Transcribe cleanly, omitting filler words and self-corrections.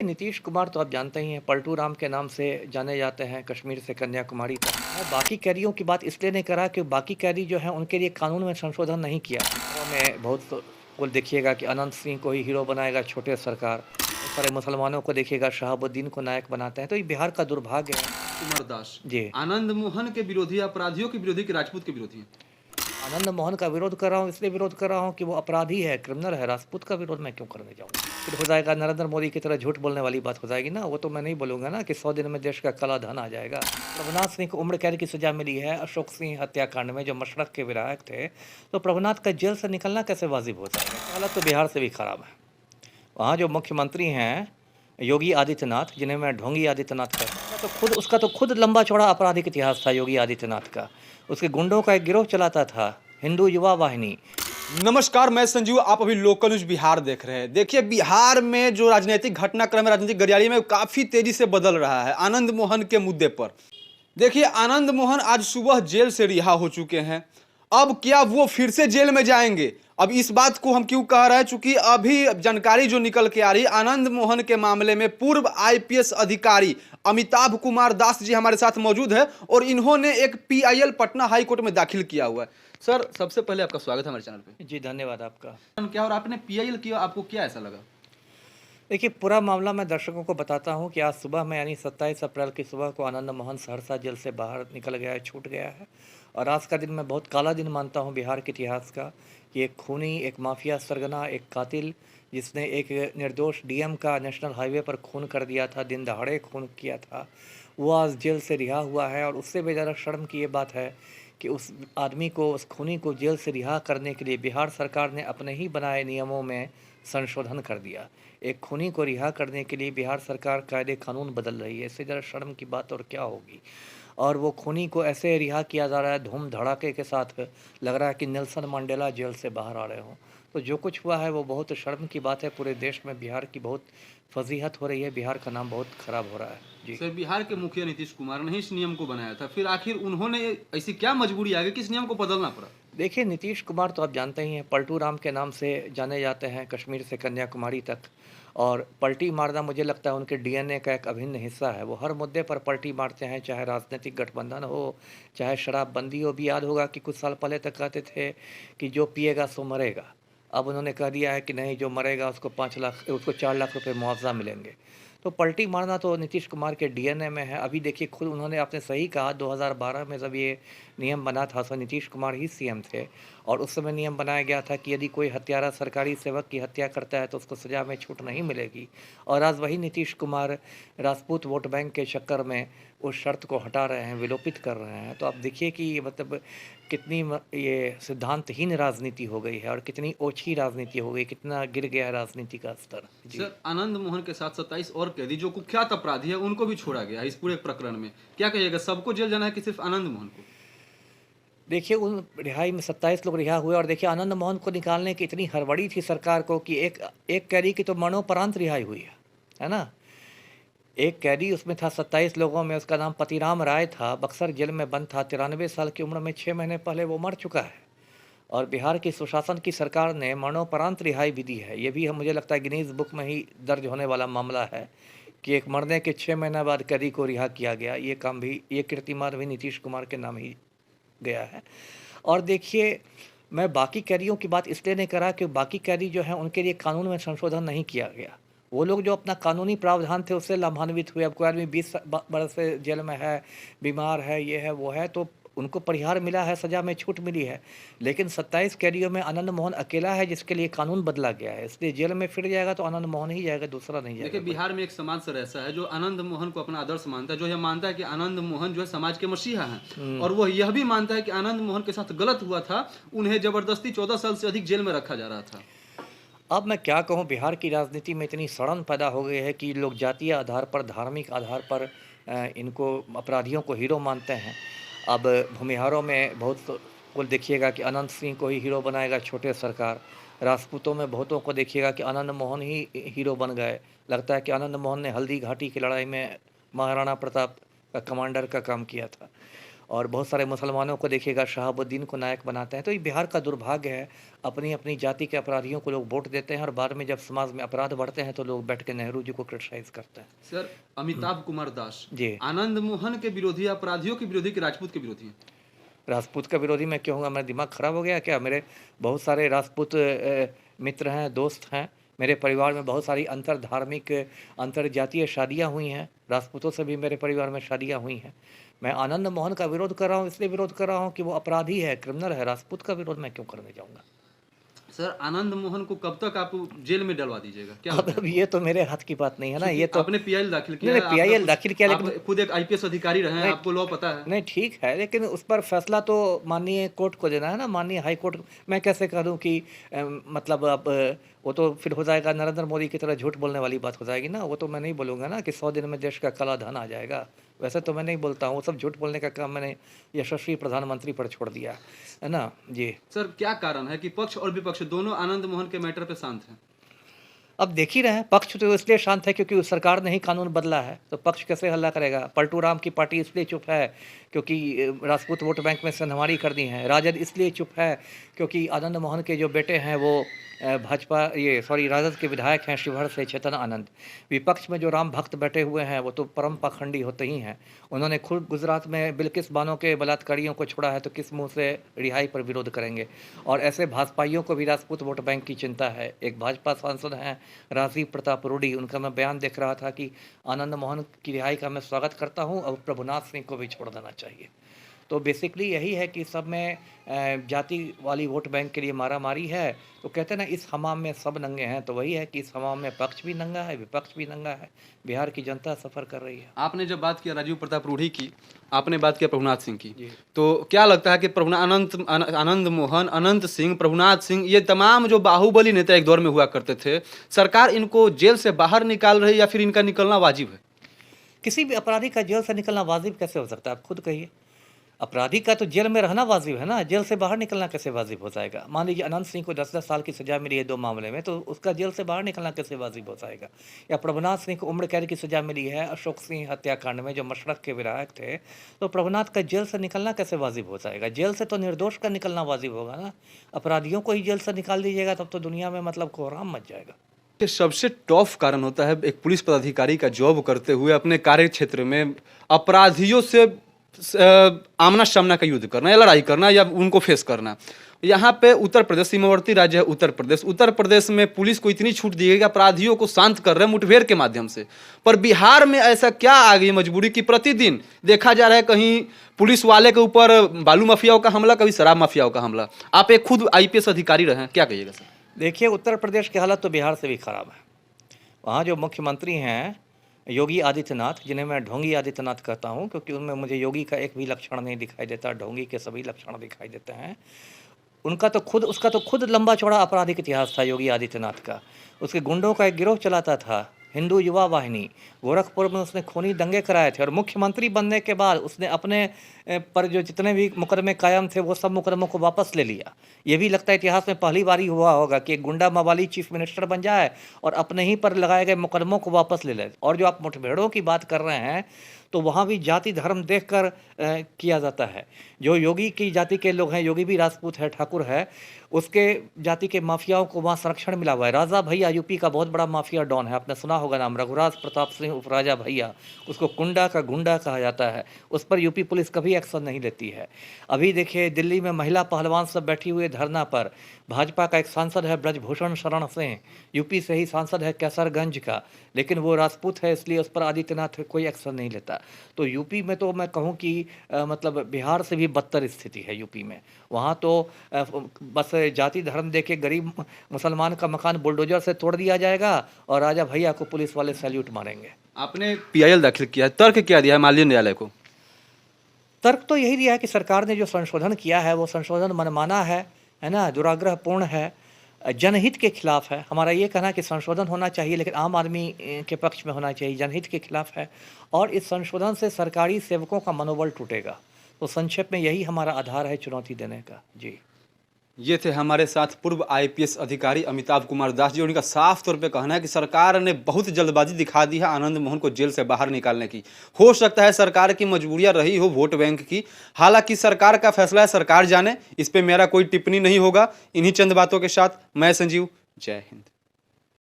नीतीश कुमार तो आप जानते ही हैं, पलटू राम के नाम से जाने जाते हैं कश्मीर से कन्याकुमारी तक। मैं बाकी कैदियों की बात इसलिए नहीं करा कि बाकी कैदी जो हैं उनके लिए कानून में संशोधन नहीं किया। में बहुत को देखिएगा कि अनंत सिंह को ही हीरो बनाएगा छोटे सरकार, बहुत सारे मुसलमानों को देखिएगा शहाबुद्दीन को नायक बनाते हैं। तो ये बिहार का दुर्भाग्य है। कुमार दास जी, आनंद मोहन के विरोधी, अपराधियों के विरोधी कि राजपूत के विरोधी हैं? आनंद मोहन का विरोध कर रहा हूँ, इसलिए विरोध कर रहा हूँ कि वो अपराधी है, क्रिमिनल है। राजपूत का विरोध मैं क्यों करने जाऊँगा? फिर हो जाएगा नरेंद्र मोदी की तरह झूठ बोलने वाली बात हो जाएगी ना। वो तो मैं नहीं बोलूँगा ना कि 100 दिन में देश का काला धन आ जाएगा। प्रभुनाथ सिंह को उम्र कैद की सज़ा मिली है अशोक सिंह हत्याकांड में, जो मशरक के विधायक थे। तो प्रभुनाथ का जेल से निकलना कैसे वाजिब हो जाएगा? हालत तो बिहार से भी खराब है। वहाँ जो मुख्यमंत्री हैं योगी आदित्यनाथ, जिन्हें मैं ढोंगी आदित्यनाथ कहता हूँ, तो उसका तो खुद लंबा चौड़ा आपराधिक इतिहास था योगी आदित्यनाथ का। उसके गुंडों का एक गिरोह चलाता था, हिंदू युवा वाहिनी। नमस्कार, मैं संजीव। आप अभी लोकल न्यूज बिहार देख रहे हैं। देखिए, बिहार में जो राजनीतिक घटनाक्रम है, राजनीतिक गलियारे में काफी तेजी से बदल रहा है आनंद मोहन के मुद्दे पर। देखिए, आनंद मोहन आज सुबह जेल से रिहा हो चुके हैं। अब क्या वो फिर से जेल में जाएंगे? अब इस बात को हम क्यों कह रहे हैं, चूंकि अभी जानकारी जो निकल के आ रही है आनंद मोहन के मामले में, पूर्व आईपीएस अधिकारी अमिताभ कुमार दास जी हमारे साथ मौजूद है और इन्होंने एक पीआईएल पटना हाई कोर्ट में दाखिल किया हुआ है। सर, सबसे पहले आपका स्वागत है हमारे चैनल पे। जी, धन्यवाद आपका। क्या और आपने पीआईएल किया, आपको क्या ऐसा लगा? देखिए, पूरा मामला मैं दर्शकों को बताता हूँ कि आज सुबह में यानी 27 अप्रैल की सुबह को आनंद मोहन सहरसा जेल से बाहर निकल गया है, छूट गया है। और आज का दिन मैं बहुत काला दिन मानता हूँ बिहार के इतिहास का, कि एक खूनी, एक माफिया सरगना, एक कातिल, जिसने एक निर्दोष डीएम का नेशनल हाईवे पर खून कर दिया था, दिन दहाड़े खून किया था, वो आज जेल से रिहा हुआ है। और उससे भी ज़्यादा शर्म की ये बात है कि उस आदमी को, उस खूनी को जेल से रिहा करने के लिए बिहार सरकार ने अपने ही बनाए नियमों में संशोधन कर दिया। एक खूनी को रिहा करने के लिए बिहार सरकार कायदे कानून बदल रही है। इससे ज़रा शर्म की बात और क्या होगी? और वो खूनी को ऐसे रिहा किया जा रहा है धूम धड़ाके के साथ, लग रहा है कि नेल्सन मंडेला जेल से बाहर आ रहे हों। तो जो कुछ हुआ है वो बहुत शर्म की बात है। पूरे देश में बिहार की बहुत फजीहत हो रही है, बिहार का नाम बहुत ख़राब हो रहा है। जी सर, बिहार के मुखिया नीतीश कुमार ने इस नियम को बनाया था, फिर आखिर उन्होंने ऐसी क्या मजबूरी आ गई कि इस नियम को बदलना पड़ा? देखिए, नीतीश कुमार तो आप जानते ही हैं, पलटू राम के नाम से जाने जाते हैं कश्मीर से कन्याकुमारी तक। और पलटी मारना मुझे लगता है उनके डीएनए का एक अभिन्न हिस्सा है। वो हर मुद्दे पर पलटी मारते हैं, चाहे राजनीतिक गठबंधन हो, चाहे शराबबंदी हो। भी याद होगा कि कुछ साल पहले तक कहते थे कि जो पिएगा सो मरेगा। अब उन्होंने कह दिया है कि नहीं, जो मरेगा उसको 4 लाख रुपए मुआवजा मिलेंगे। तो पलटी मारना तो नीतीश कुमार के डीएनए में है। अभी देखिए, खुद उन्होंने, आपने सही कहा, 2012 में जब ये नियम बना था तो नीतीश कुमार ही सीएम थे। और उस समय नियम बनाया गया था कि यदि कोई हत्यारा सरकारी सेवक की हत्या करता है तो उसको सज़ा में छूट नहीं मिलेगी। और आज वही नीतीश कुमार राजपूत वोट बैंक के चक्कर में उस शर्त को हटा रहे हैं, विलोपित कर रहे हैं। तो आप देखिए कि ये मतलब कितनी ये सिद्धांतहीन राजनीति हो गई है और कितनी ओछी राजनीति हो गई, कितना गिर गया है राजनीति का स्तर। जी, सर, आनंद मोहन के साथ 27 और कैदी जो कुख्यात अपराधी है उनको भी छोड़ा गया है इस पूरे प्रकरण में। क्या कहिएगा, सबको जेल जाना है कि सिर्फ आनंद मोहन को? देखिए, उन रिहाई में 27 लोग रिहा हुए। और देखिए, आनंद मोहन को निकालने की इतनी हड़बड़ी थी सरकार को कि एक एक कैदी की तो मरणोपरांत रिहाई हुई है ना? एक कैदी उसमें था 27 लोगों में, उसका नाम पतिराम राय था, बक्सर जेल में बंद था। 93 साल की उम्र में 6 महीने पहले वो मर चुका है। और बिहार की सुशासन की सरकार ने मरणोपरांत रिहाई भी दी है। ये भी मुझे लगता है गिनीज बुक में ही दर्ज होने वाला मामला है कि एक मरने के 6 महीने बाद कैदी को रिहा किया गया। ये काम भी, ये कीर्तिमान भी नीतीश कुमार के नाम ही गया है। और देखिए, मैं बाकी कैदियों की बात इसलिए नहीं करा कि बाकी कैदी जो हैं उनके लिए कानून में संशोधन नहीं किया गया। वो लोग जो अपना कानूनी प्रावधान थे उससे लाभान्वित हुए। अब कोई आदमी 20 बरस से जेल में है, बीमार है, ये है, वो है, तो उनको परिहार मिला है, सज़ा में छूट मिली है। लेकिन 27 कैदियों में आनंद मोहन अकेला है जिसके लिए कानून बदला गया है। इसलिए जेल में फिर जाएगा तो आनंद मोहन ही जाएगा, दूसरा नहीं देखिए, जाएगा कोई। बिहार में एक समाज सर ऐसा है जो आनंद मोहन को अपना आदर्श मानता है, जो यह मानता है कि आनंद मोहन जो है समाज के मसीहा हैं, और वह यह भी मानता है कि आनंद मोहन के साथ गलत हुआ था, उन्हें जबरदस्ती 14 साल से अधिक जेल में रखा जा रहा था। अब मैं क्या कहूँ, बिहार की राजनीति में इतनी सड़न पैदा हो गई है कि लोग जातीय आधार पर, धार्मिक आधार पर इनको, अपराधियों को हीरो मानते हैं। अब भूमिहारों में बहुत को देखिएगा कि अनंत सिंह को ही हीरो बनाएगा छोटे सरकार। राजपूतों में बहुतों को देखिएगा कि आनंद मोहन ही हीरो बन गए। लगता है कि आनंद मोहन ने हल्दी घाटी की लड़ाई में महाराणा प्रताप का कमांडर का काम किया था। और बहुत सारे मुसलमानों को देखिएगा शहाबुद्दीन को नायक बनाते हैं। तो ये बिहार का दुर्भाग्य है, अपनी अपनी जाति के अपराधियों को लोग वोट देते हैं और बाद में जब समाज में अपराध बढ़ते हैं तो लोग बैठ के नेहरू जी को क्रिटिसाइज करते हैं। सर, अमिताभ कुमार दास जी। आनंद मोहन के विरोधी, अपराधियों के विरोधी कि राजपूत के विरोधी हैं? राजपूत का विरोधी मैं क्यों हूँगा? मेरा दिमाग खराब हो गया क्या? मेरे बहुत सारे राजपूत मित्र हैं, दोस्त हैं। मेरे परिवार में बहुत सारी अंतर धार्मिक, अंतर जातीय शादियाँ हुई हैं। राजपूतों से भी मेरे परिवार में शादियाँ हुई हैं। मैं आनंद मोहन का विरोध कर रहा हूँ, इसलिए विरोध कर रहा हूँ कि वो अपराधी है, क्रिमिनल है। राजपूत का विरोध मैं क्यों करने जाऊँगा? सर, आनंद मोहन को कब तक आप जेल में डलवा दीजिएगा? क्या अब ये तो मेरे हाथ की बात नहीं है ना, ये तो आपने पीआईएल दाखिल किया नहीं, है, पीआईएल आपका दाखिल किया, आप लेकिन खुद एक आईपीएस अधिकारी रहे हैं, नहीं, आपको लॉ पता है। नहीं ठीक है, लेकिन उस पर फैसला तो माननीय कोर्ट को देना है ना, माननीय हाई कोर्ट। मैं कैसे कह दूं कि मतलब अब वो तो फिर हो जाएगा नरेंद्र मोदी की तरह झूठ बोलने वाली बात हो जाएगी ना। वो तो मैं नहीं बोलूँगा ना कि 100 दिन में देश का काला धन आ जाएगा। वैसे तो मैं नहीं बोलता हूँ, वो सब झूठ बोलने का काम मैंने यशस्वी प्रधानमंत्री पर छोड़ दिया है ना। जी। सर, क्या कारण है कि पक्ष और विपक्ष दोनों आनंद मोहन के मैटर पे शांत हैं? अब देख ही रहे हैं, पक्ष तो इसलिए शांत है क्योंकि उस सरकार ने ही कानून बदला है, तो पक्ष कैसे हल्ला करेगा? पलटू राम की पार्टी इसलिए चुप है क्योंकि राजपूत वोट बैंक में संधमारी कर दी है। राजद इसलिए चुप है क्योंकि आनंद मोहन के जो बेटे हैं वो भाजपा राजद के विधायक हैं शिवहर से, चेतन आनंद। विपक्ष में जो राम भक्त बैठे हुए हैं वो तो परम पाखंडी होते ही हैं। उन्होंने खुद गुजरात में बिल्किस बानो के बलात्कारियों को छोड़ा है, तो किस मुंह से रिहाई पर विरोध करेंगे? और ऐसे भाजपाइयों को भी राजपूत वोट बैंक की चिंता है। एक भाजपा सांसद हैं राजीव प्रताप रूडी, उनका मैं बयान देख रहा था कि आनंद मोहन की रिहाई का मैं स्वागत करता हूं, और प्रभुनाथ सिंह को भी छोड़ देना चाहिए। तो बेसिकली यही है कि सब में जाति वाली वोट बैंक के लिए मारामारी है। तो कहते हैं ना, इस हमाम में सब नंगे हैं, तो वही है कि इस हमाम में पक्ष भी नंगा है, विपक्ष भी नंगा है। बिहार की जनता सफ़र कर रही है। आपने जब बात किया राजीव प्रताप रूढ़ी की, आपने बात किया प्रभुनाथ सिंह की, तो क्या लगता है कि आनंद मोहन, अनंत सिंह, प्रभुनाथ सिंह, ये तमाम जो बाहुबली नेता एक दौर में हुआ करते थे, सरकार इनको जेल से बाहर निकाल रही है या फिर इनका निकलना वाजिब है? किसी भी अपराधी का जेल से निकलना वाजिब कैसे हो सकता है? आप खुद कहिए। अपराधी का तो जेल में रहना वाजिब है ना, जेल से बाहर निकलना कैसे वाजिब हो जाएगा? मान लीजिए अनंत सिंह को 10-10 साल की सज़ा मिली है 2 मामले में, तो उसका जेल से बाहर निकलना कैसे वाजिब हो जाएगा? या प्रभुनाथ सिंह को उम्र कैद की सज़ा मिली है अशोक सिंह हत्याकांड में, जो मशरक के विधायक थे, तो प्रभुनाथ का जेल से निकलना कैसे वाजिब हो जाएगा? जेल से तो निर्दोष का निकलना वाजिब होगा ना। अपराधियों को ही जेल से निकाल दीजिएगा तब तो दुनिया में मतलब कोहराम मच जाएगा। ये सबसे टफ कारण होता है एक पुलिस पदाधिकारी का जॉब करते हुए अपने कार्य क्षेत्र में अपराधियों से आमना सामना का युद्ध करना या लड़ाई करना या उनको फेस करना। यहाँ पे उत्तर प्रदेश सीमावर्ती राज्य है, उत्तर प्रदेश में पुलिस को इतनी छूट दी गई कि अपराधियों को शांत कर रहे हैं मुठभेड़ के माध्यम से। पर बिहार में ऐसा क्या आ गई मजबूरी कि प्रतिदिन देखा जा रहा है कहीं पुलिस वाले के ऊपर बालू माफियाओं का हमला, कभी शराब माफियाओं का हमला। आप एक खुद आईपीएस अधिकारी रहे हैं, क्या कहिएगा सर? देखिए, उत्तर प्रदेश की हालत तो बिहार से भी खराब है। वहाँ जो मुख्यमंत्री हैं योगी आदित्यनाथ, जिन्हें मैं ढोंगी आदित्यनाथ कहता हूँ क्योंकि उनमें मुझे योगी का एक भी लक्षण नहीं दिखाई देता, ढोंगी के सभी लक्षण दिखाई देते हैं। उसका तो खुद लंबा चौड़ा आपराधिक इतिहास था योगी आदित्यनाथ का। उसके गुंडों का एक गिरोह चलाता था, हिंदू युवा वाहिनी। गोरखपुर में उसने खूनी दंगे कराए थे और मुख्यमंत्री बनने के बाद उसने अपने पर जो जितने भी मुकदमे कायम थे वो सब मुकदमों को वापस ले लिया। ये भी लगता है इतिहास में पहली बार ही हुआ होगा कि एक गुंडा मवाली चीफ मिनिस्टर बन जाए और अपने ही पर लगाए गए मुकदमों को वापस ले ले। और जो आप मुठभेड़ों की बात कर रहे हैं तो वहाँ भी जाति धर्म देखकर किया जाता है। जो योगी की जाति के लोग हैं, योगी भी राजपूत है, ठाकुर है, उसके जाति के माफियाओं को वहाँ संरक्षण मिला हुआ है। राजा भैया यूपी का बहुत बड़ा माफिया डॉन है, आपने सुना होगा नाम, रघुराज प्रताप सिंह उर्फ राजा भैया। उसको कुंडा का गुंडा कहा जाता है। उस पर यूपी पुलिस कभी एक्शन नहीं लेती है। अभी देखिए दिल्ली में महिला पहलवान सब बैठी हुई धरना पर। भाजपा का एक सांसद है ब्रजभूषण शरण सिंह, यूपी से ही सांसद है कैसरगंज का, लेकिन वो राजपूत है इसलिए उस पर आदित्यनाथ कोई एक्शन नहीं लेता। तो यूपी में तो मैं कहूँ कि मतलब बिहार से भी बदतर स्थिति है यूपी में। वहाँ तो बस जाति धर्म देके गरीब मुसलमान का मकान बुलडोजर से तोड़ दिया जाएगा और राजा भैया को पुलिस वाले सैल्यूट मारेंगे। आपने पीआईएल दाखिल किया है, तर्क क्या दिया है माननीय न्यायालय को? तर्क तो यही दिया है कि सरकार ने जो संशोधन किया है वो संशोधन मनमाना है ना, दुराग्रहपूर्ण है, जनहित के खिलाफ है। हमारा ये कहना है कि संशोधन होना चाहिए लेकिन आम आदमी के पक्ष में होना चाहिए, जनहित के खिलाफ है। और इस संशोधन से सरकारी सेवकों का मनोबल टूटेगा। तो संक्षेप में यही हमारा आधार है चुनौती देने का। जी। ये थे हमारे साथ पूर्व आईपीएस अधिकारी अमिताभ कुमार दास जी। उनका साफ तौर पे कहना है कि सरकार ने बहुत जल्दबाजी दिखा दी है आनंद मोहन को जेल से बाहर निकालने की। हो सकता है सरकार की मजबूरियां रही हो वोट बैंक की। हालांकि सरकार का फैसला है, सरकार जाने, इस पे मेरा कोई टिप्पणी नहीं होगा। इन्हीं चंद बातों के साथ मैं संजीव, जय हिंद।